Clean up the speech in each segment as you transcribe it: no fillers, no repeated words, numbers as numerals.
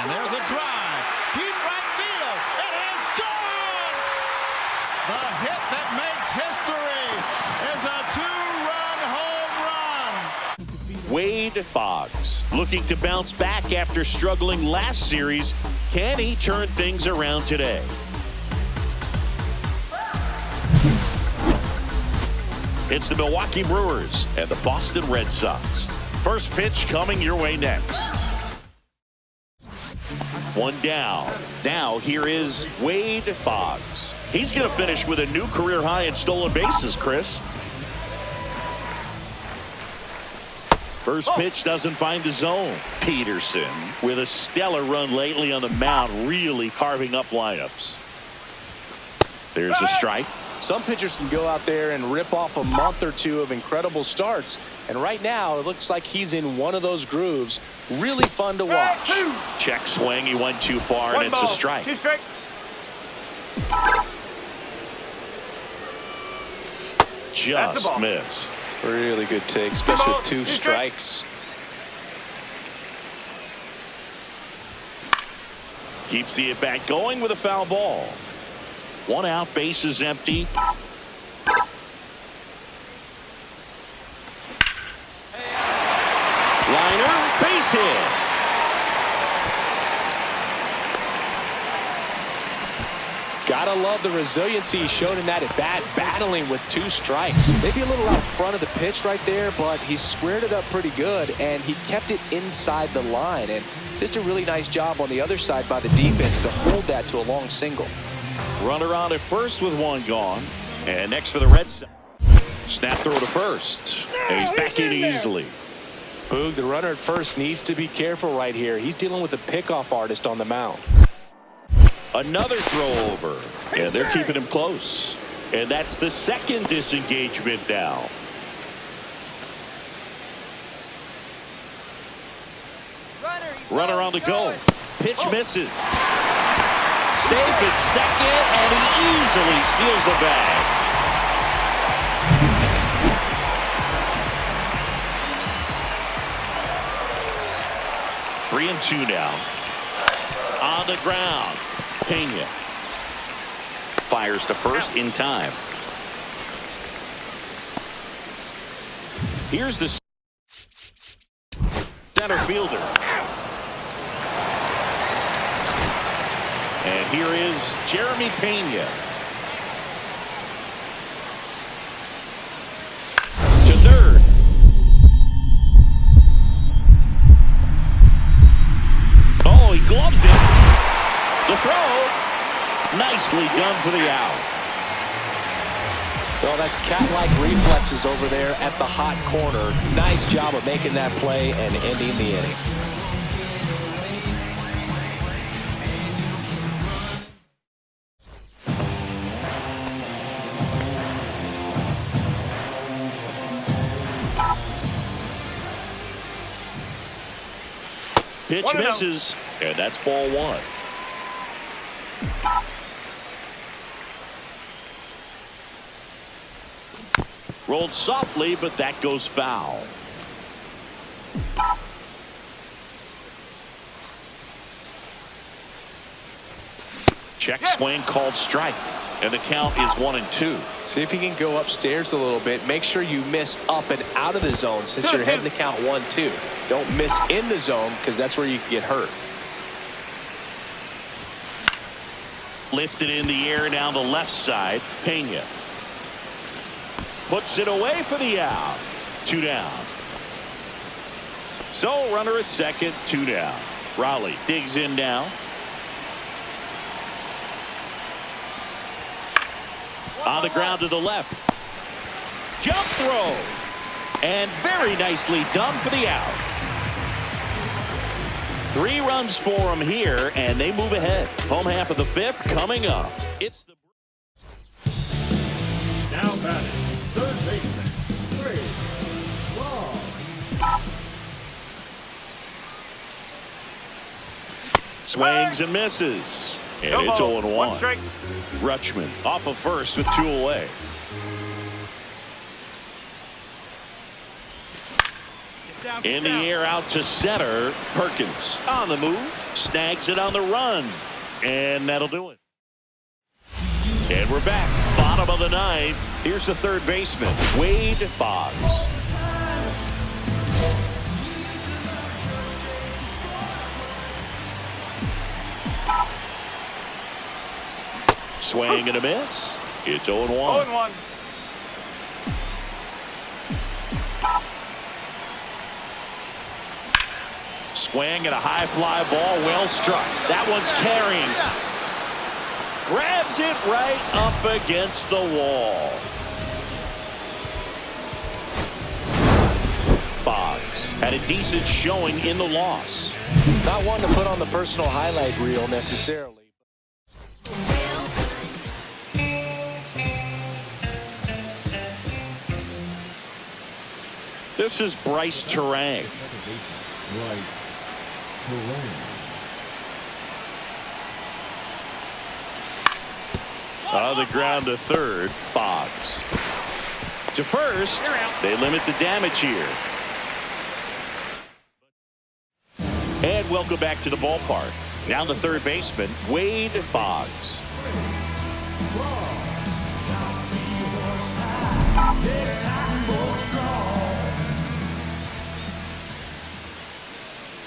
And there's a drive. Deep right field. It is gone! The hit that makes history is a two-run home run. Wade Boggs looking to bounce back after struggling last series. Can he turn things around today? It's the Milwaukee Brewers and the Boston Red Sox. First pitch coming your way next. One down. Now here is Wade Boggs. He's going to finish with a new career high in stolen bases, Chris. First pitch doesn't find the zone. Peterson with a stellar run lately on the mound, really carving up lineups. There's a strike. Some pitchers can go out there and rip off a month or two of incredible starts. And right now, it looks like he's in one of those grooves. Really fun to watch. Check swing. He went too far, and it's a strike. 2 strike. Just missed. Really good take, especially with 2 strikes. Keeps the at-bat going with a foul ball. 1 out, bases empty. Liner, base hit. Gotta love the resiliency he showed in that at-bat, battling with 2 strikes. Maybe a little out front of the pitch right there, but he squared it up pretty good, and he kept it inside the line. And just a really nice job on the other side by the defense to hold that to a long single. Runner on at first with 1 gone. And next for the Red Sox. Snap throw to first. And he's back in easily. Boog, the runner at first needs to be careful right here. He's dealing with a pickoff artist on the mound. Another throw over. And they're keeping him close. And that's the second disengagement now. Runner on the go. Pitch misses. Safe at second, and he easily steals the bag. Three and 2 now. On the ground. Pena fires to first in time. Here's the center fielder. And here is Jeremy Pena. To third. Oh, he gloves it. The throw. Nicely done for the out. Well, that's cat-like reflexes over there at the hot corner. Nice job of making that play and ending the inning. Pitch misses, and that's ball 1. Rolled softly, but that goes foul. Check swing called strike, and the count is 1 and 2. See if you can go upstairs a little bit. Make sure you miss up and out of the zone since you're heading the count 1-2. Don't miss in the zone because that's where you can get hurt. Lifted in the air down the left side. Pena puts it away for the out. 2 down. So runner at second, 2 down. Raleigh digs in now. On the ground to the left. Jump throw. And very nicely done for the out. 3 runs for them here, and they move ahead. Home half of the 5th coming up. It's the Now batting, third baseman, 3 Long. swings and misses. And it's 0-1. 1 strike. Rutschman off of first with 2 away. In the air out to center. Perkins on the move. Snags it on the run. And that'll do it. And we're back. Bottom of the ninth. Here's the third baseman, Wade Boggs. Swing and a miss. It's 0-1. 0-1. Swing and a high fly ball, well struck. That one's carrying. Grabs it right up against the wall. Boggs had a decent showing in the loss. Not one to put on the personal highlight reel necessarily. This is Bryce Terang. On the ground to third, Boggs. To first, they limit the damage here. And welcome back to the ballpark. Now the third baseman, Wade Boggs.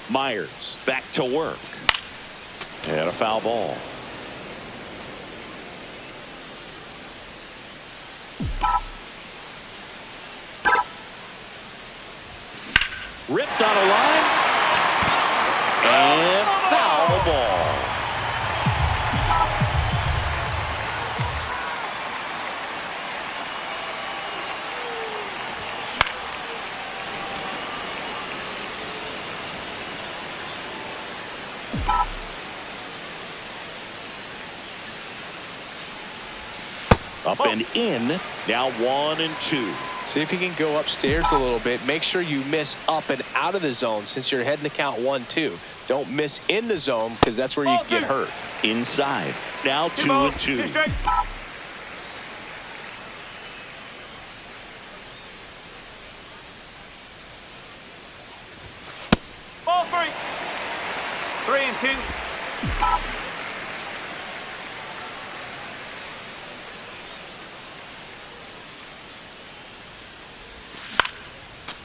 Myers back to work. And a foul ball. Ripped on a line. And foul ball. Up and in. Now 1-2. See if you can go upstairs a little bit. Make sure you miss up and out of the zone since you're heading to count 1-2. Don't miss in the zone because that's where you get hurt. Inside. Now 2-2. Ball 3. 3-2.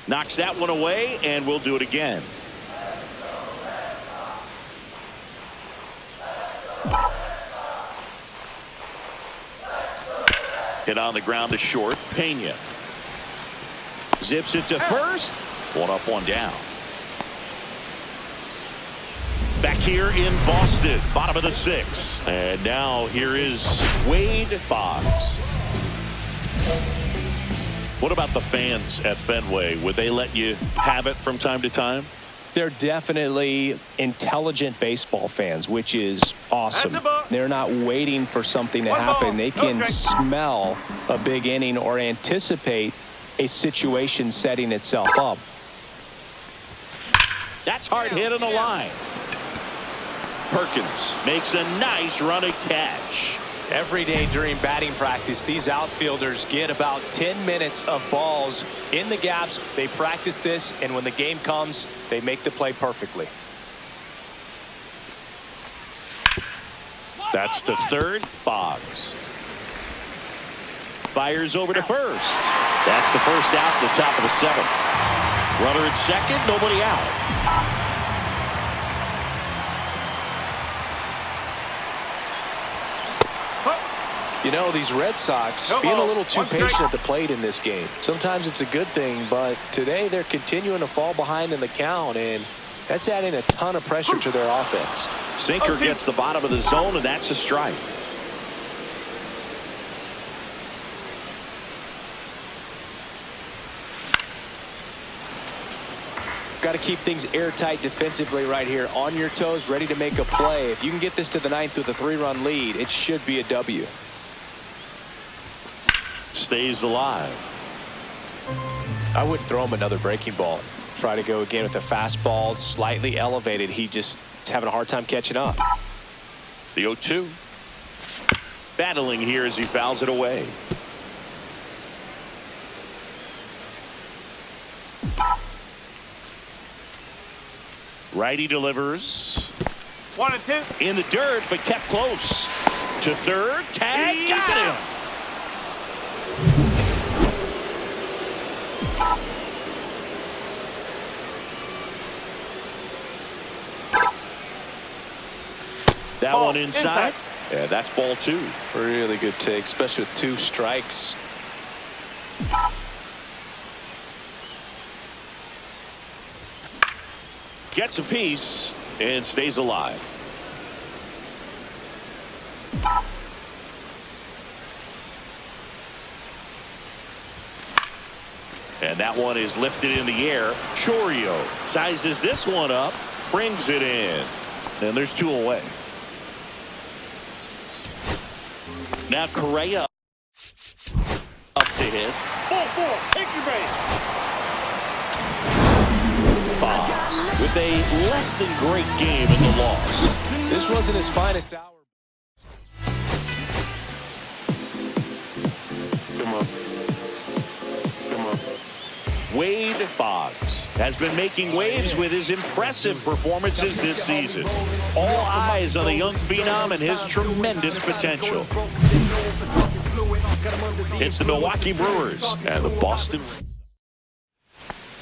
Knocks that one away, and we'll do it again. Hit on the ground to short. Pena zips it to first. One up, one down. Back here in Boston, bottom of the sixth. And now here is Wade Boggs. What about the fans at Fenway? Would they let you have it from time to time? They're definitely intelligent baseball fans, which is awesome. They're not waiting for something to happen. They can smell a big inning or anticipate a situation setting itself up. That's hard hit on the line. Perkins makes a nice running catch. Every day during batting practice, these outfielders get about 10 minutes of balls in the gaps. They practice this, and when the game comes, they make the play perfectly. That's to third. Boggs fires over to first. That's the first out at the top of the seventh. Runner at second, nobody out. You know, these Red Sox being a little too patient at the plate in this game. Sometimes it's a good thing, but today they're continuing to fall behind in the count, and that's adding a ton of pressure to their offense. Sinker gets the bottom of the zone, and that's a strike. Got to keep things airtight defensively right here. On your toes, ready to make a play. If you can get this to the ninth with a 3-run lead, it should be a W. Stays alive. I wouldn't throw him another breaking ball. Try to go again with the fastball, slightly elevated. He just is having a hard time catching up. The 0-2. Battling here as he fouls it away. Righty delivers. 1 and 2. In the dirt, but kept close. To third. Tag. Got him. That Ball one inside. Yeah, that's ball 2. Really good take, especially with 2 strikes. Gets a piece and stays alive. And that one is lifted in the air. Chorio sizes this one up, brings it in. And there's 2 away. Now Correa up to hit. Ball 4. Take your base. Fox with a less than great game in the loss. This wasn't his finest hour. Come on. Come on. Wade Boggs has been making waves with his impressive performances this season. All eyes on the young phenom and his tremendous potential. It's the Milwaukee Brewers and the Boston.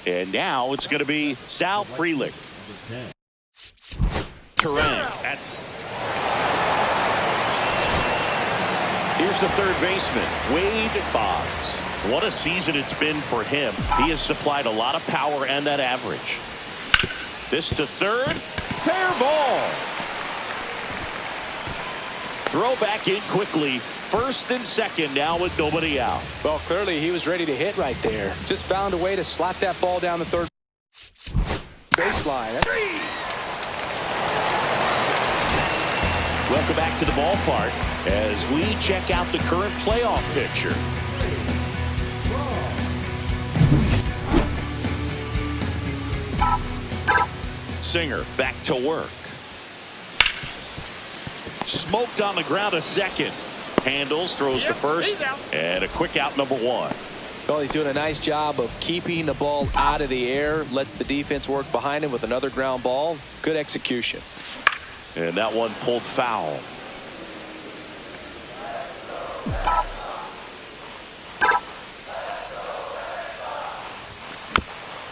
And now it's going to be Sal Frelick. Turan. Here's the third baseman, Wade Boggs. What a season it's been for him. He has supplied a lot of power and that average. This to third. Fair ball. Throw back in quickly. First and second now with nobody out. Well, clearly he was ready to hit right there. Just found a way to slap that ball down the third baseline. Welcome back to the ballpark as we check out the current playoff picture. Singer back to work. Smoked on the ground a second. Handles, throws to first, and a quick out number 1. Well, he's doing a nice job of keeping the ball out of the air. Lets the defense work behind him with another ground ball. Good execution. And that one pulled foul.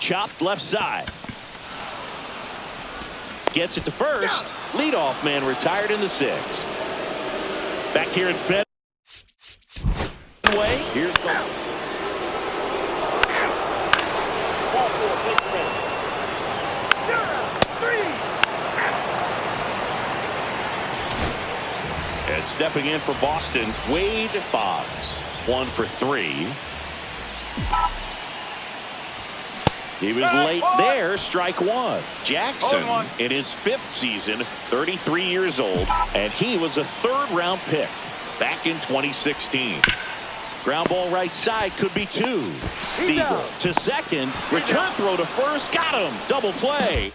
Chopped left side. Gets it to first. Leadoff man retired in the 6th. Back here at Fed. Here's the. Ball 4. Take your base. 3. And stepping in for Boston, Wade Boggs. 1 for 3. He was late there, strike 1. Jackson in his 5th season, 33 years old, and he was a 3rd-round pick back in 2016. Ground ball right side could be 2. Siegel to second, return throw to first, got him, double play.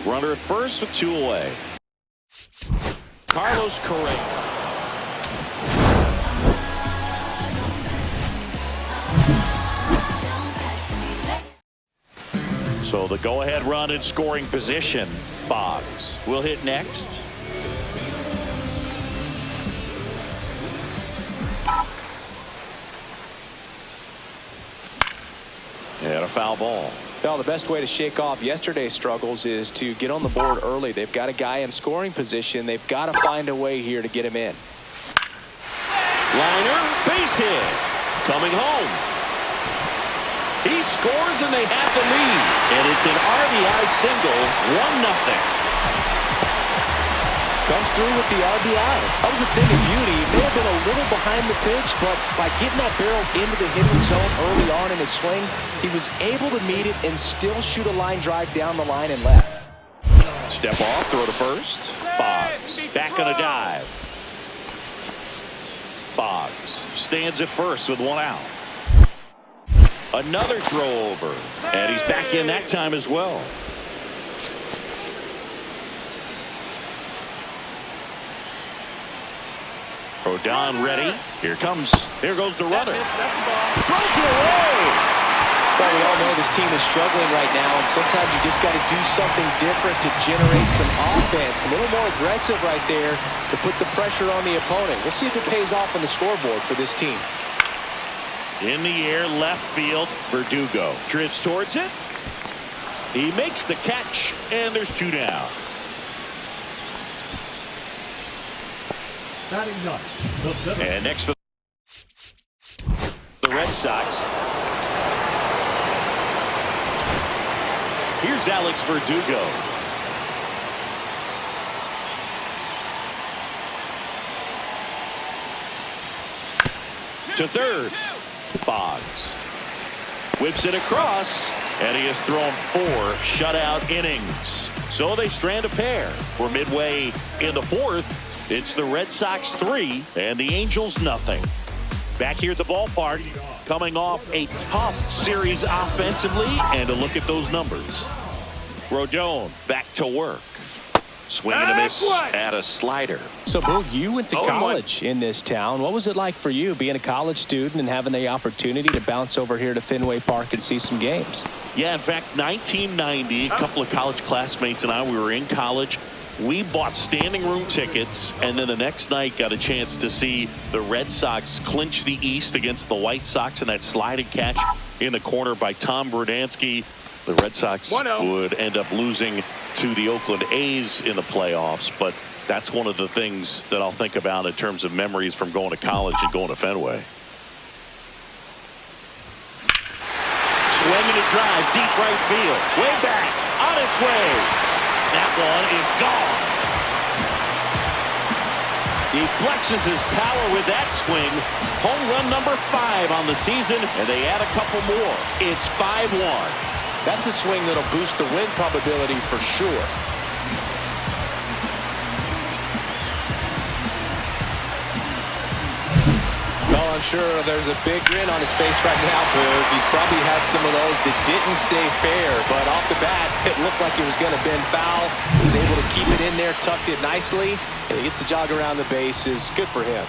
Runner at first with 2 away. Carlos Correa. So the go-ahead run in scoring position. Boggs will hit next. And a foul ball. Well, the best way to shake off yesterday's struggles is to get on the board early. They've got a guy in scoring position. They've got to find a way here to get him in. Liner, base hit. Coming home. He scores and they have the lead. And it's an RBI single, 1-0. Comes through with the RBI. That was a thing of beauty. He may have been a little behind the pitch, but by getting that barrel into the hitting zone early on in his swing, he was able to meet it and still shoot a line drive down the line and left. Step off, throw to first. Boggs back on a dive. Boggs stands at first with 1 out. Another throw over, and he's back in that time as well. Rodon ready. Here comes. Here goes the runner. Throws it away. Well, we all know this team is struggling right now, and sometimes you just got to do something different to generate some offense. A little more aggressive right there to put the pressure on the opponent. We'll see if it pays off on the scoreboard for this team. In the air, left field, Verdugo drifts towards it. He makes the catch, and there's 2 down. And next for the Red Sox. Here's Alex Verdugo. To third. Boggs whips it across, and he has thrown 4 shutout innings. So they strand a pair. We're midway in the 4th. It's the Red Sox 3 and the Angels nothing. Back here at the ballpark, coming off a tough series offensively, and a look at those numbers. Rodon back to work. Swing and a miss at a slider. So, Boog, you went to college in this town. What was it like for you being a college student and having the opportunity to bounce over here to Fenway Park and see some games? Yeah, in fact, 1990, a couple of college classmates and I, we were in college. We bought standing room tickets, and then the next night got a chance to see the Red Sox clinch the East against the White Sox in that sliding catch in the corner by Tom Brudansky. The Red Sox would end up losing to the Oakland A's in the playoffs, but that's one of the things that I'll think about in terms of memories from going to college and going to Fenway. Swinging a drive, deep right field, way back, on its way. That one is gone. He flexes his power with that swing. Home run number 5 on the season, and they add a couple more. It's 5-1. That's a swing that'll boost the win probability for sure. Well, I'm sure there's a big grin on his face right now, Boog. He's probably had some of those that didn't stay fair, but off the bat, it looked like it was going to bend foul. He was able to keep it in there, tucked it nicely, and he gets the jog around the bases. Good for him.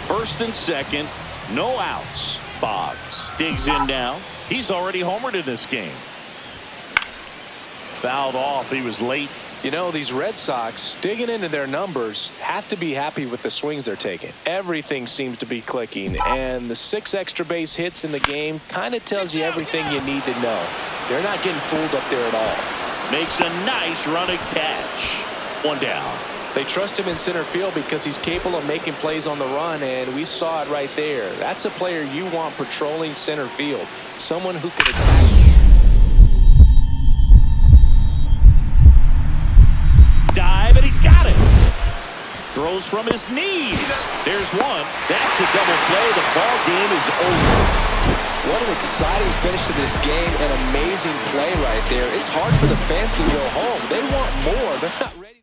First and second, no outs. Boggs digs in now. He's already homered in this game. Fouled off. He was late. You know, these Red Sox, digging into their numbers, have to be happy with the swings they're taking. Everything seems to be clicking, and the 6 extra base hits in the game kind of tells you everything you need to know. They're not getting fooled up there at all. Makes a nice running catch. 1 down. They trust him in center field because he's capable of making plays on the run, and we saw it right there. That's a player you want patrolling center field. Someone who can attack. Dive, and he's got it. Throws from his knees. There's one. That's a double play. The ball game is over. What an exciting finish to this game. An amazing play right there. It's hard for the fans to go home. They want more. They're not ready.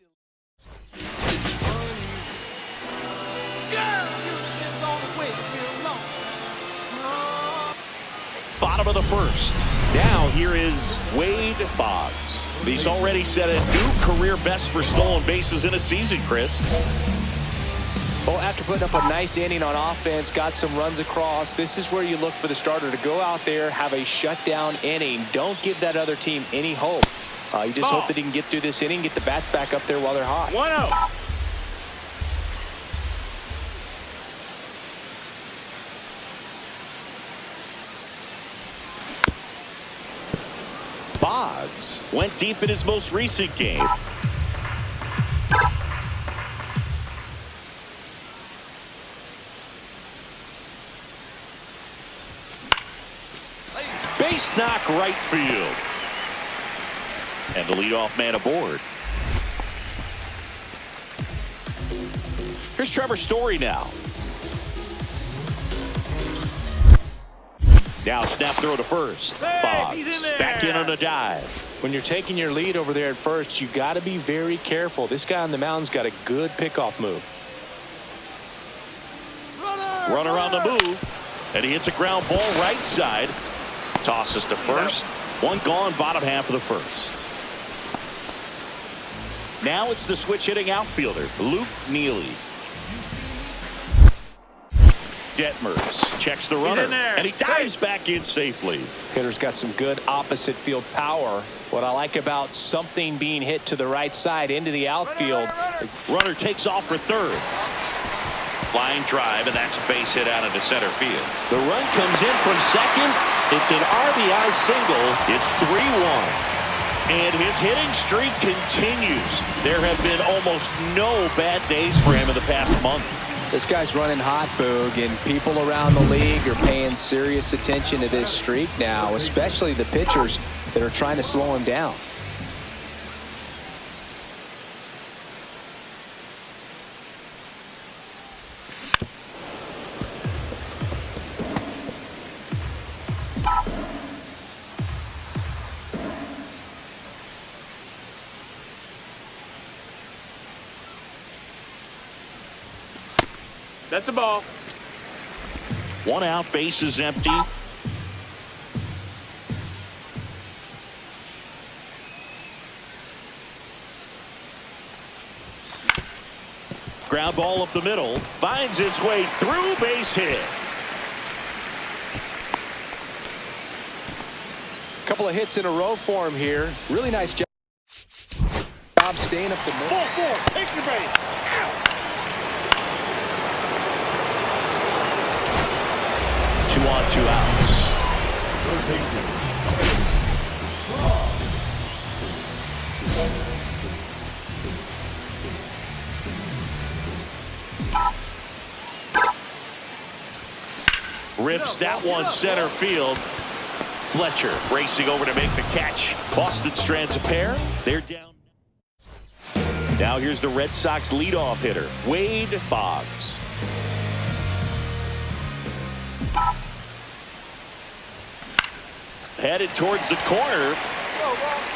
Bottom of the first. Now here is Wade Boggs. He's already set a new career best for stolen bases in a season, Chris. Well, after putting up a nice inning on offense, got some runs across, this is where you look for the starter to go out there, have a shutdown inning. Don't give that other team any hope. You just hope that he can get through this inning, get the bats back up there while they're hot. 1-0. Boggs went deep in his most recent game. Base knock right field. And the leadoff man aboard. Here's Trevor Story now. Now snap throw to first. Boggs back in on a dive. When you're taking your lead over there at first, you got to be very careful. This guy on the mound's got a good pickoff move. Runner on the move, and he hits a ground ball right side. Tosses to first. One gone, bottom half of the first. Now it's the switch hitting outfielder, Luke Neely. Detmers checks the runner, and he dives back in safely. Hitter's got some good opposite field power. What I like about something being hit to the right side into the outfield is runner takes off for third. Line drive, and that's a base hit out into center field. The run comes in from second. It's an RBI single. It's 3-1. And his hitting streak continues. There have been almost no bad days for him in the past month. This guy's running hot, Boog, and people around the league are paying serious attention to this streak now, especially the pitchers that are trying to slow him down. That's a ball. 1 out, base is empty. Ground ball up the middle, finds its way through, base hit. Couple of hits in a row for him here. Really nice job staying up the middle. Ball 4, take your base. Out. 2 on, 2 outs. Rips that one center field. Fletcher racing over to make the catch. Boston strands a pair. They're down. Now here's the Red Sox leadoff hitter, Wade Boggs. Headed towards the corner.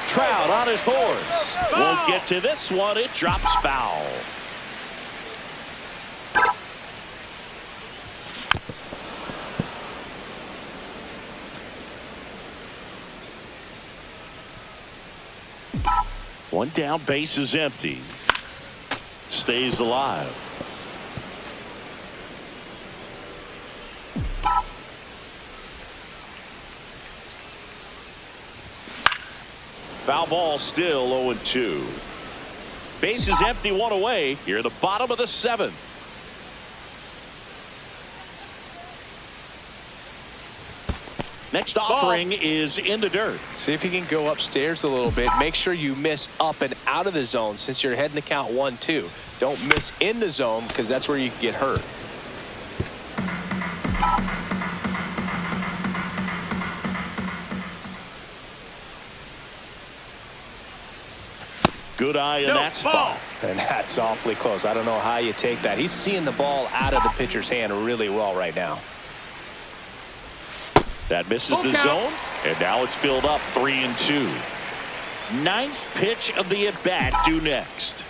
Trout on his horse. Won't get to this one. It drops foul. One down, base is empty. Stays alive. Foul ball, still 0-2. Base is empty, 1 away. Here at the bottom of the 7th. Next offering is in the dirt. See if you can go upstairs a little bit. Make sure you miss up and out of the zone since you're heading to count 1-2. Don't miss in the zone because that's where you can get hurt. Good eye in that spot. And that's awfully close. I don't know how you take that. He's seeing the ball out of the pitcher's hand really well right now. That misses the zone, and now it's filled up 3-2. 9th pitch of the at-bat due next.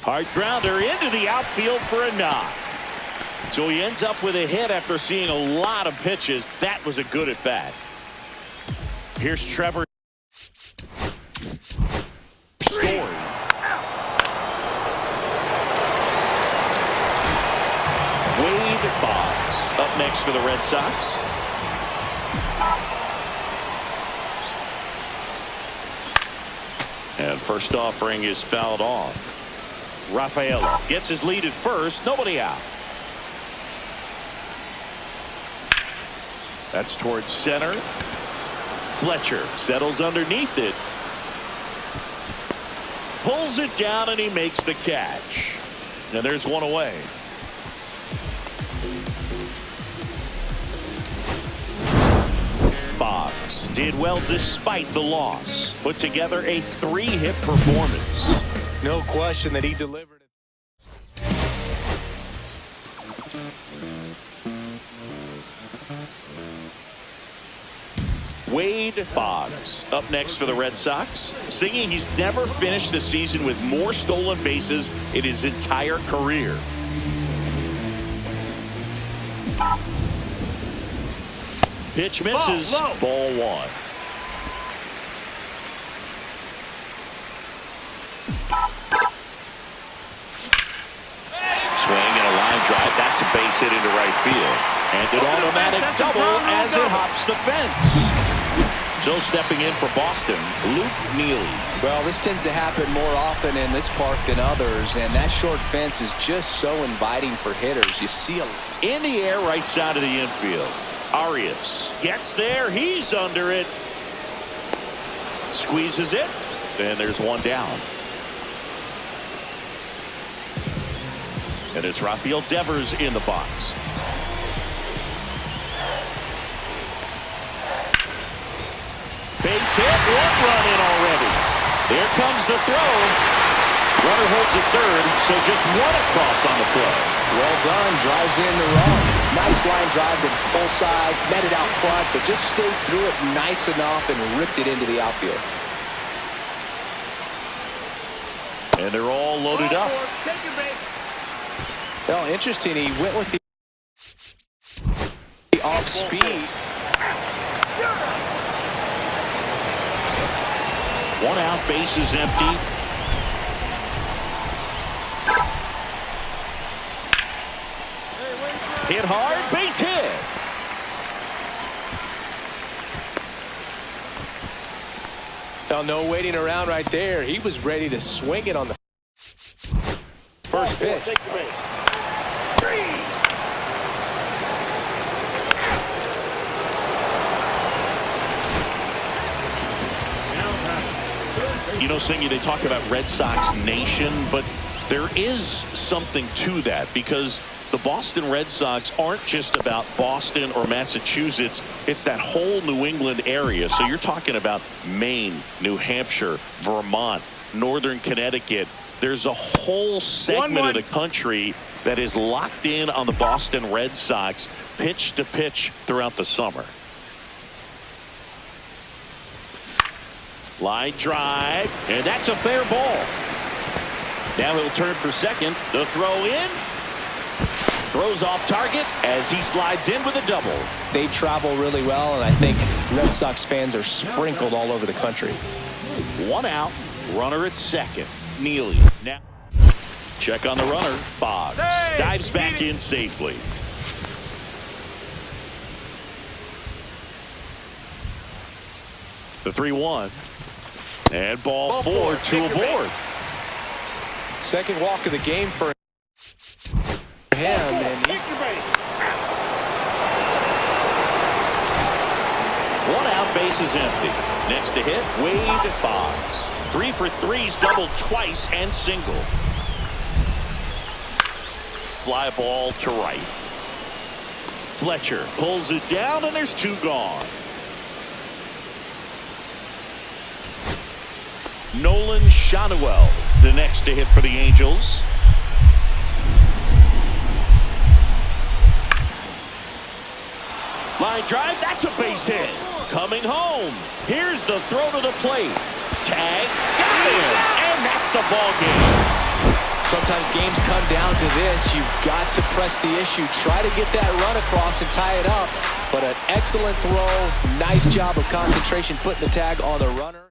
Hard grounder into the outfield for a knock. So he ends up with a hit after seeing a lot of pitches. That was a good at-bat. Here's Trevor Story. Wade Boggs up next for the Red Sox. And first offering is fouled off. Rafaela gets his lead at first. Nobody out. That's towards center. Fletcher settles underneath it. Pulls it down and he makes the catch. And there's one away. Boggs did well despite the loss. Put together a 3-hit performance. No question that he delivered it. Wade Boggs up next for the Red Sox, singing he's never finished the season with more stolen bases in his entire career. Pitch misses. Ball 1. hit into right field. And an automatic double as it hops the fence. So stepping in for Boston, Luke Neely. Well, this tends to happen more often in this park than others, and that short fence is just so inviting for hitters. You see a in the air right side of the infield. Arias gets there. He's under it. Squeezes it. And there's one down. And it's Rafael Devers in the box. Base hit, one run in already. There comes the throw. Runner holds at third, so just one across on the play. well done, drives in the run. Nice line drive to full side, met it out front, but just stayed through it nice enough and ripped it into the outfield. And they're all loaded up. Well, interesting, he went with the off speed. One out, base is empty. Hit hard, base hit. Well, no waiting around right there. He was ready to swing it on the first pitch. You know, Singy, they talk about Red Sox Nation, but there is something to that because the Boston Red Sox aren't just about Boston or Massachusetts. It's that whole New England area. So you're talking about Maine, New Hampshire, Vermont, Northern Connecticut. There's a whole segment of the country that is locked in on the Boston Red Sox pitch to pitch throughout the summer. Line drive, and that's a fair ball. Now he'll turn for second. The throw in. Throws off target as he slides in with a double. They travel really well, and I think Red Sox fans are sprinkled all over the country. One out, runner at second. Neely. Now check on the runner. Boggs dives back in safely. The 3-1. And ball four, two aboard. Second walk of the game for him. And one out, base is empty. Next to hit, Wade Boggs. 3 for 3's doubled twice and single. Fly ball to right. Fletcher pulls it down, and there's two gone. Nolan Schanuel, the next to hit for the Angels. Line drive, that's a base hit. Coming home. Here's the throw to the plate. Tag, got him, and that's the ball game. sometimes games come down to this. You've got to press the issue. Try to get that run across and tie it up. But an excellent throw. Nice job of concentration putting the tag on the runner.